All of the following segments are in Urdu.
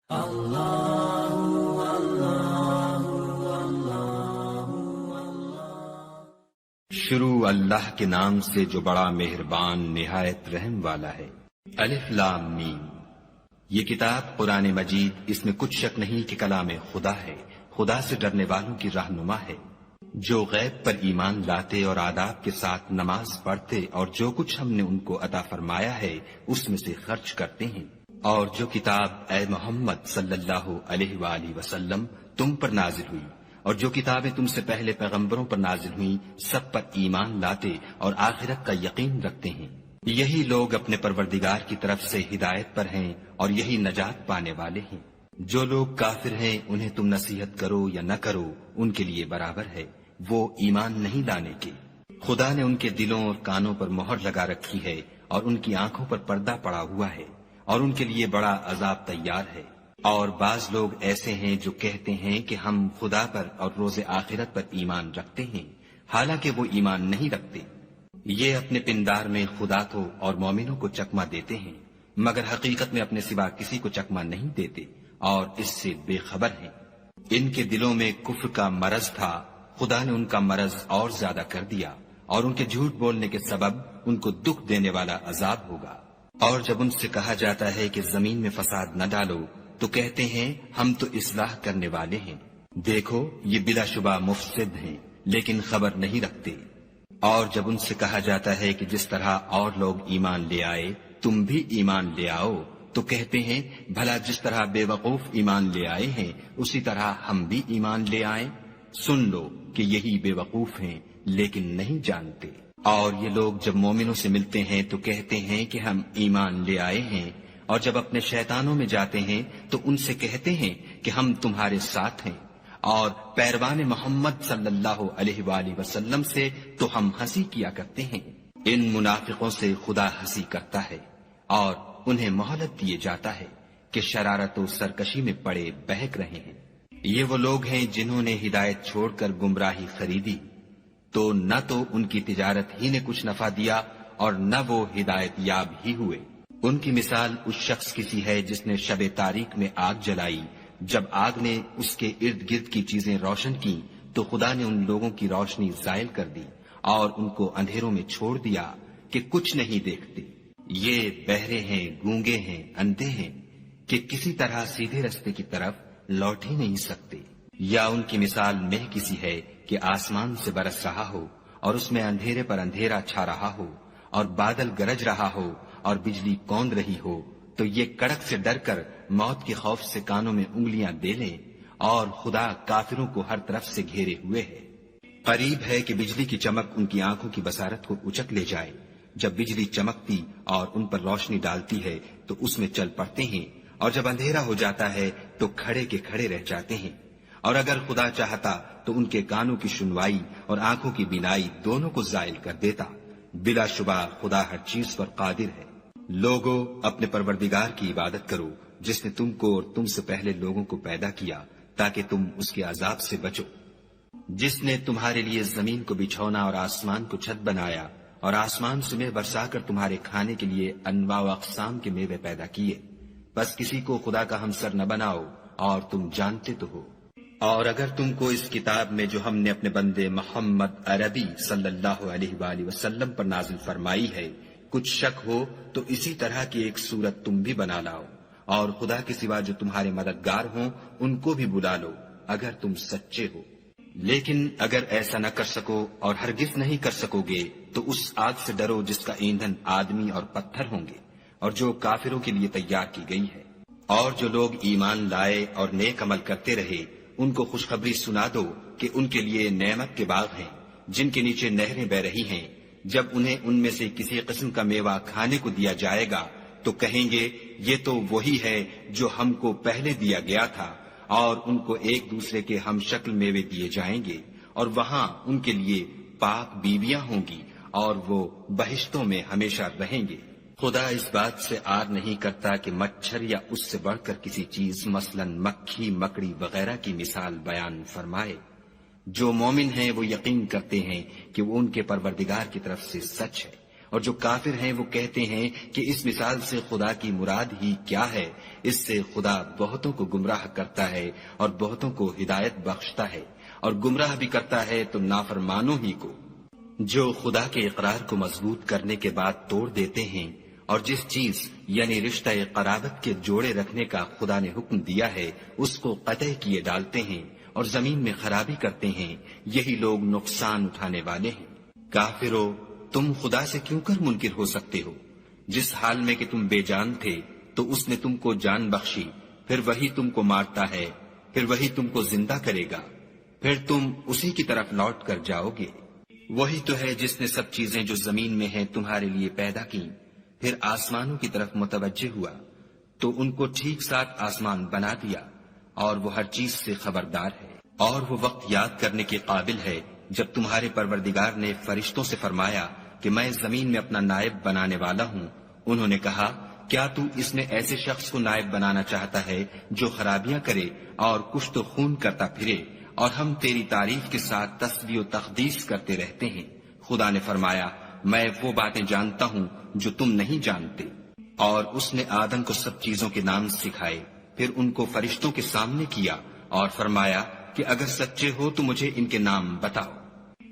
شروع اللہ کے نام سے جو بڑا مہربان نہایت رحم والا ہے۔ الف لام میم۔ یہ کتاب قرآن مجید، اس میں کچھ شک نہیں کہ کلام خدا ہے، خدا سے ڈرنے والوں کی رہنما ہے، جو غیب پر ایمان لاتے اور آداب کے ساتھ نماز پڑھتے اور جو کچھ ہم نے ان کو عطا فرمایا ہے اس میں سے خرچ کرتے ہیں، اور جو کتاب اے محمد صلی اللہ علیہ وآلہ وسلم تم پر نازل ہوئی اور جو کتابیں تم سے پہلے پیغمبروں پر نازل ہوئیں سب پر ایمان لاتے اور آخرت کا یقین رکھتے ہیں، یہی لوگ اپنے پروردگار کی طرف سے ہدایت پر ہیں اور یہی نجات پانے والے ہیں۔ جو لوگ کافر ہیں انہیں تم نصیحت کرو یا نہ کرو ان کے لیے برابر ہے، وہ ایمان نہیں لانے کے۔ خدا نے ان کے دلوں اور کانوں پر مہر لگا رکھی ہے اور ان کی آنکھوں پر پردہ پڑا ہوا ہے اور ان کے لیے بڑا عذاب تیار ہے۔ اور بعض لوگ ایسے ہیں جو کہتے ہیں کہ ہم خدا پر اور روز آخرت پر ایمان رکھتے ہیں، حالانکہ وہ ایمان نہیں رکھتے۔ یہ اپنے پندار میں خدا کو اور مومنوں کو چکمہ دیتے ہیں، مگر حقیقت میں اپنے سوا کسی کو چکمہ نہیں دیتے اور اس سے بے خبر ہیں۔ ان کے دلوں میں کفر کا مرض تھا، خدا نے ان کا مرض اور زیادہ کر دیا اور ان کے جھوٹ بولنے کے سبب ان کو دکھ دینے والا عذاب ہوگا۔ اور جب ان سے کہا جاتا ہے کہ زمین میں فساد نہ ڈالو تو کہتے ہیں ہم تو اصلاح کرنے والے ہیں، دیکھو یہ بلا شبہ مفسد ہیں لیکن خبر نہیں رکھتے۔ اور جب ان سے کہا جاتا ہے کہ جس طرح اور لوگ ایمان لے آئے تم بھی ایمان لے آؤ تو کہتے ہیں بھلا جس طرح بے وقوف ایمان لے آئے ہیں اسی طرح ہم بھی ایمان لے آئیں۔ سن لو کہ یہی بے وقوف ہیں لیکن نہیں جانتے۔ اور یہ لوگ جب مومنوں سے ملتے ہیں تو کہتے ہیں کہ ہم ایمان لے آئے ہیں، اور جب اپنے شیطانوں میں جاتے ہیں تو ان سے کہتے ہیں کہ ہم تمہارے ساتھ ہیں، اور پیروان محمد صلی اللہ علیہ وآلہ وسلم سے تو ہم ہنسی کیا کرتے ہیں۔ ان منافقوں سے خدا ہنسی کرتا ہے اور انہیں مہلت دیے جاتا ہے کہ شرارت و سرکشی میں پڑے بہک رہے ہیں۔ یہ وہ لوگ ہیں جنہوں نے ہدایت چھوڑ کر گمراہی خریدی، تو نہ تو ان کی تجارت ہی نے کچھ نفع دیا اور نہ وہ ہدایت یاب ہی ہوئے۔ ان کی مثال اس شخص کی سی ہے جس نے شب تاریک میں آگ جلائی، جب آگ نے اس کے ارد گرد کی چیزیں روشن کی تو خدا نے ان لوگوں کی روشنی زائل کر دی اور ان کو اندھیروں میں چھوڑ دیا کہ کچھ نہیں دیکھتے۔ یہ بہرے ہیں، گونگے ہیں، اندھے ہیں کہ کسی طرح سیدھے رستے کی طرف لوٹ ہی نہیں سکتے۔ یا ان کی مثال مہ کسی ہے کہ آسمان سے برس رہا ہو اور اس میں اندھیرے پر اندھیرا چھا رہا ہو اور بادل گرج رہا ہو اور بجلی کوند رہی ہو، تو یہ کڑک سے ڈر کر موت کے خوف سے کانوں میں انگلیاں دے لیں، اور خدا کافروں کو ہر طرف سے گھیرے ہوئے ہے۔ قریب ہے کہ بجلی کی چمک ان کی آنکھوں کی بصارت کو اچک لے جائے۔ جب بجلی چمکتی اور ان پر روشنی ڈالتی ہے تو اس میں چل پڑتے ہیں، اور جب اندھیرا ہو جاتا ہے تو کھڑے کے کھڑے رہ جاتے ہیں۔ اور اگر خدا چاہتا تو ان کے کانوں کی سنوائی اور آنکھوں کی بینائی دونوں کو زائل کر دیتا۔ بلا شبہ خدا ہر چیز پر قادر ہے۔ لوگو اپنے پروردگار کی عبادت کرو جس نے تم کو اور تم سے پہلے لوگوں کو پیدا کیا تاکہ تم اس کے عذاب سے بچو، جس نے تمہارے لیے زمین کو بچھونا اور آسمان کو چھت بنایا اور آسمان سے میوہ برسا کر تمہارے کھانے کے لیے انواع و اقسام کے میوے پیدا کیے، بس کسی کو خدا کا ہمسر نہ بناؤ اور تم جانتے تو ہو۔ اور اگر تم کو اس کتاب میں جو ہم نے اپنے بندے محمد عربی صلی اللہ علیہ وآلہ وسلم پر نازل فرمائی ہے کچھ شک ہو تو اسی طرح کی ایک صورت تم بھی بنا لاؤ، اور خدا کے سوا جو تمہارے مددگار ہوں ان کو بھی بلا لو اگر تم سچے ہو۔ لیکن اگر ایسا نہ کر سکو اور ہرگز نہیں کر سکو گے تو اس آگ سے ڈرو جس کا ایندھن آدمی اور پتھر ہوں گے اور جو کافروں کے لیے تیار کی گئی ہے۔ اور جو لوگ ایمان لائے اور نیک عمل کرتے رہے ان کو خوشخبری سنا دو کہ ان کے لیے نعمت کے باغ ہیں جن کے نیچے نہریں بہ رہی ہیں۔ جب انہیں ان میں سے کسی قسم کا میوہ کھانے کو دیا جائے گا تو کہیں گے یہ تو وہی ہے جو ہم کو پہلے دیا گیا تھا، اور ان کو ایک دوسرے کے ہم شکل میوے دیے جائیں گے، اور وہاں ان کے لیے پاک بیویاں ہوں گی اور وہ بہشتوں میں ہمیشہ رہیں گے۔ خدا اس بات سے آر نہیں کرتا کہ مچھر یا اس سے بڑھ کر کسی چیز مثلاً مکھی، مکڑی وغیرہ کی مثال بیان فرمائے۔ جو مومن ہیں وہ یقین کرتے ہیں کہ وہ ان کے پروردگار کی طرف سے سچ ہے، اور جو کافر ہیں وہ کہتے ہیں کہ اس مثال سے خدا کی مراد ہی کیا ہے؟ اس سے خدا بہتوں کو گمراہ کرتا ہے اور بہتوں کو ہدایت بخشتا ہے، اور گمراہ بھی کرتا ہے تو نافرمانوں ہی کو، جو خدا کے اقرار کو مضبوط کرنے کے بعد توڑ دیتے ہیں، اور جس چیز یعنی رشتہ قرابت کے جوڑے رکھنے کا خدا نے حکم دیا ہے اس کو قطع کیے ڈالتے ہیں اور زمین میں خرابی کرتے ہیں، یہی لوگ نقصان اٹھانے والے ہیں۔ کافرو، تم خدا سے کیوں کر منکر ہو سکتے ہو؟ جس حال میں کہ تم بے جان تھے تو اس نے تم کو جان بخشی، پھر وہی تم کو مارتا ہے، پھر وہی تم کو زندہ کرے گا، پھر تم اسی کی طرف لوٹ کر جاؤ گے۔ وہی تو ہے جس نے سب چیزیں جو زمین میں ہیں تمہارے لیے پیدا کی، پھر آسمانوں کی طرف متوجہ ہوا تو ان کو ٹھیک ساتھ آسمان بنا دیا، اور وہ ہر چیز سے خبردار ہے۔ اور وہ وقت یاد کرنے کے قابل ہے جب تمہارے پروردگار نے فرشتوں سے فرمایا کہ میں زمین میں اپنا نائب بنانے والا ہوں۔ انہوں نے کہا، کیا تو اس میں ایسے شخص کو نائب بنانا چاہتا ہے جو خرابیاں کرے اور کشت و خون کرتا پھرے، اور ہم تیری تعریف کے ساتھ تسبیح و تقدیس کرتے رہتے ہیں؟ خدا نے فرمایا، میں وہ باتیں جانتا ہوں جو تم نہیں جانتے۔ اور اس نے آدم کو سب چیزوں کے نام سکھائے، پھر ان کو فرشتوں کے سامنے کیا اور فرمایا کہ اگر سچے ہو تو مجھے ان کے نام بتاؤ۔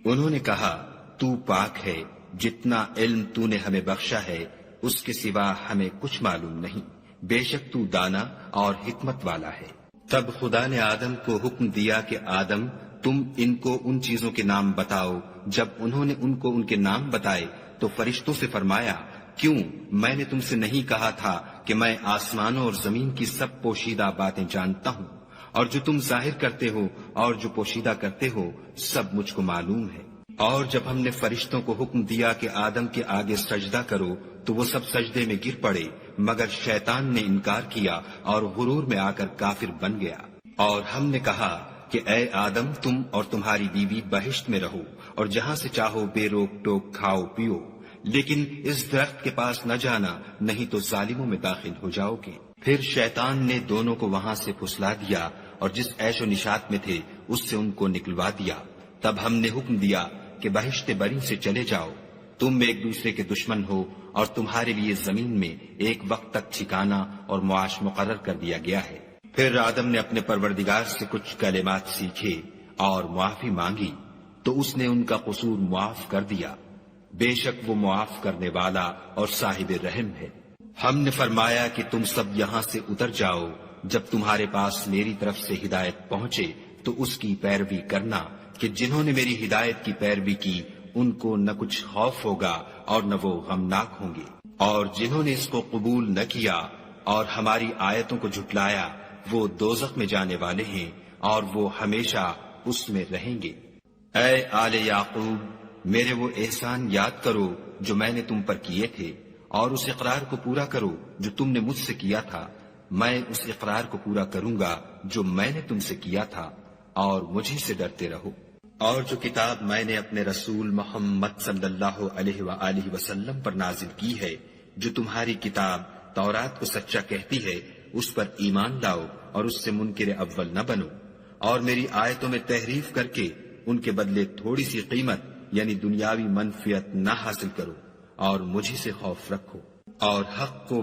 انہوں نے کہا، تو پاک ہے، جتنا علم تو نے ہمیں بخشا ہے اس کے سوا ہمیں کچھ معلوم نہیں، بے شک تو دانا اور حکمت والا ہے۔ تب خدا نے آدم کو حکم دیا کہ آدم، تم ان کو ان چیزوں کے نام بتاؤ۔ جب انہوں نے ان کو ان کے نام بتائے تو فرشتوں سے فرمایا، کیوں میں نے تم سے نہیں کہا تھا کہ میں آسمانوں اور زمین کی سب پوشیدہ باتیں جانتا ہوں، اور جو تم ظاہر کرتے ہو اور جو پوشیدہ کرتے ہو سب مجھ کو معلوم ہے۔ اور جب ہم نے فرشتوں کو حکم دیا کہ آدم کے آگے سجدہ کرو تو وہ سب سجدے میں گر پڑے، مگر شیطان نے انکار کیا اور غرور میں آ کر کافر بن گیا۔ اور ہم نے کہا کہ اے آدم، تم اور تمہاری بیوی بہشت میں رہو اور جہاں سے چاہو بے روک ٹوک کھاؤ پیو، لیکن اس درخت کے پاس نہ جانا، نہیں تو ظالموں میں داخل ہو جاؤ گے۔ پھر شیطان نے دونوں کو وہاں سے پھسلا دیا اور جس عیش و نشاط میں تھے اس سے ان کو نکلوا دیا۔ تب ہم نے حکم دیا کہ بہشت بری سے چلے جاؤ، تم ایک دوسرے کے دشمن ہو، اور تمہارے لیے زمین میں ایک وقت تک ٹھکانہ اور معاش مقرر کر دیا گیا ہے۔ پھر آدم نے اپنے پروردگار سے کچھ کلمات سیکھے اور معافی مانگی تو اس نے ان کا قصور معاف کر دیا، بے شک وہ معاف کرنے والا اور صاحب رحم ہے۔ ہم نے فرمایا کہ تم سب یہاں سے اتر جاؤ، جب تمہارے پاس میری طرف سے ہدایت پہنچے تو اس کی پیروی کرنا، کہ جنہوں نے میری ہدایت کی پیروی کی ان کو نہ کچھ خوف ہوگا اور نہ وہ غمناک ہوں گے، اور جنہوں نے اس کو قبول نہ کیا اور ہماری آیتوں کو جھٹلایا وہ دوزخ میں جانے والے ہیں اور وہ ہمیشہ اس میں رہیں گے۔ اے آل یعقوب، میرے وہ احسان یاد کرو جو میں نے تم پر کیے تھے، اور اس اقرار کو پورا کرو جو تم نے مجھ سے کیا تھا۔ میں اس اقرار کو پورا کروں گا جو میں نے تم سے کیا تھا، اور مجھے سے ڈرتے رہو۔ اور جو کتاب میں نے اپنے رسول محمد صلی اللہ علیہ وآلہ وسلم پر نازل کی ہے، جو تمہاری کتاب تورات کو سچا کہتی ہے، اس پر ایمان لاؤ اور اس سے منکر اول نہ بنو، اور میری آیتوں میں تحریف کر کے ان کے بدلے تھوڑی سی قیمت یعنی دنیاوی منفعت نہ حاصل کرو، اور مجھے سے خوف رکھو اور حق کو